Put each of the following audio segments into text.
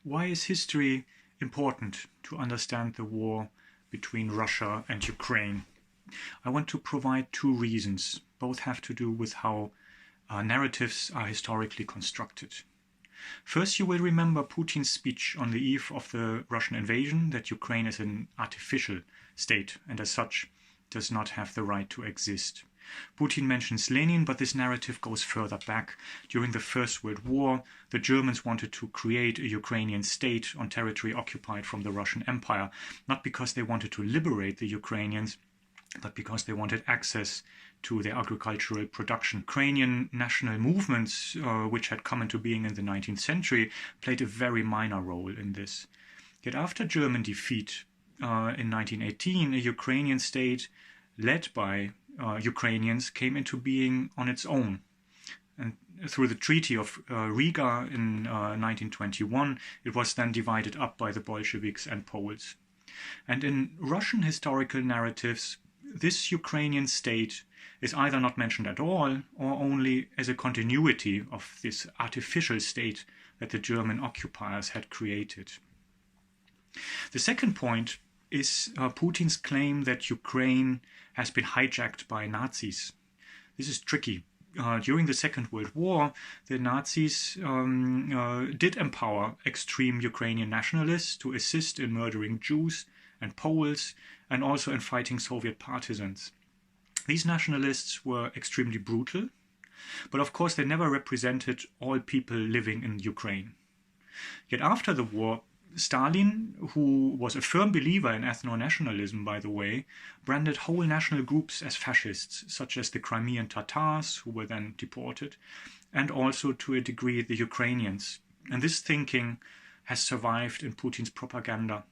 why is history important to understand the war between Russia and Ukraine? I want to provide two reasons. Both have to do with how narratives are historically constructed. First, you will remember Putin's speech on the eve of the Russian invasion that Ukraine is an artificial state and as such does not have the right to exist. Putin mentions Lenin, but this narrative goes further back. During the First World War, the Germans wanted to create a Ukrainian state on territory occupied from the Russian Empire, not because they wanted to liberate the Ukrainians, but because they wanted access to their agricultural production. Ukrainian national movements, which had come into being in the 19th century, played a very minor role in this. Yet after German defeat in 1918, a Ukrainian state led by Ukrainians came into being on its own. And through the Treaty of Riga in 1921, it was then divided up by the Bolsheviks and Poles. And in Russian historical narratives, this Ukrainian state is either not mentioned at all or only as a continuity of this artificial state that the German occupiers had created. The second point is Putin's claim that Ukraine has been hijacked by Nazis. This is tricky. During the Second World War, the Nazis did empower extreme Ukrainian nationalists to assist in murdering Jews and Poles and also in fighting Soviet partisans. These nationalists were extremely brutal, but of course they never represented all people living in Ukraine. Yet after the war, Stalin, who was a firm believer in ethno-nationalism, by the way, branded whole national groups as fascists, such as the Crimean Tatars, who were then deported, and also to a degree the Ukrainians. And this thinking has survived in Putin's propaganda.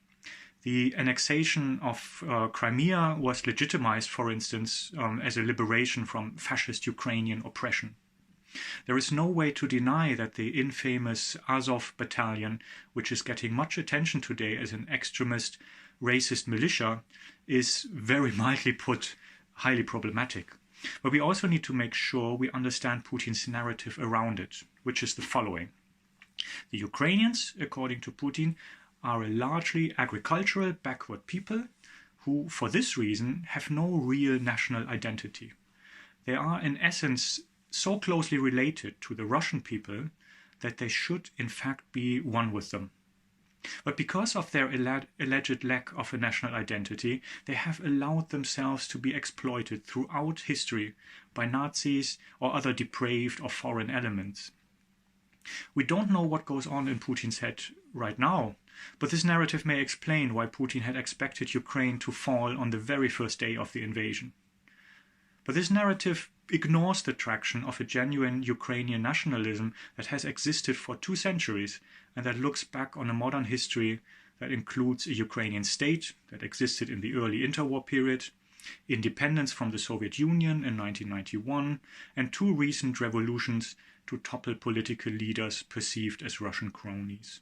The annexation of Crimea was legitimized, for instance, as a liberation from fascist Ukrainian oppression. There is no way to deny that the infamous Azov battalion, which is getting much attention today as an extremist, racist militia, is, very mildly put, highly problematic. But we also need to make sure we understand Putin's narrative around it, which is the following. The Ukrainians, according to Putin, are a largely agricultural, backward people who, for this reason, have no real national identity. They are, in essence, so closely related to the Russian people that they should in fact be one with them. But because of their alleged lack of a national identity, they have allowed themselves to be exploited throughout history by Nazis or other depraved or foreign elements. We don't know what goes on in Putin's head right now, but this narrative may explain why Putin had expected Ukraine to fall on the very first day of the invasion. But this narrative ignores the traction of a genuine Ukrainian nationalism that has existed for 2 centuries and that looks back on a modern history that includes a Ukrainian state that existed in the early interwar period, independence from the Soviet Union in 1991, and 2 recent revolutions to topple political leaders perceived as Russian cronies.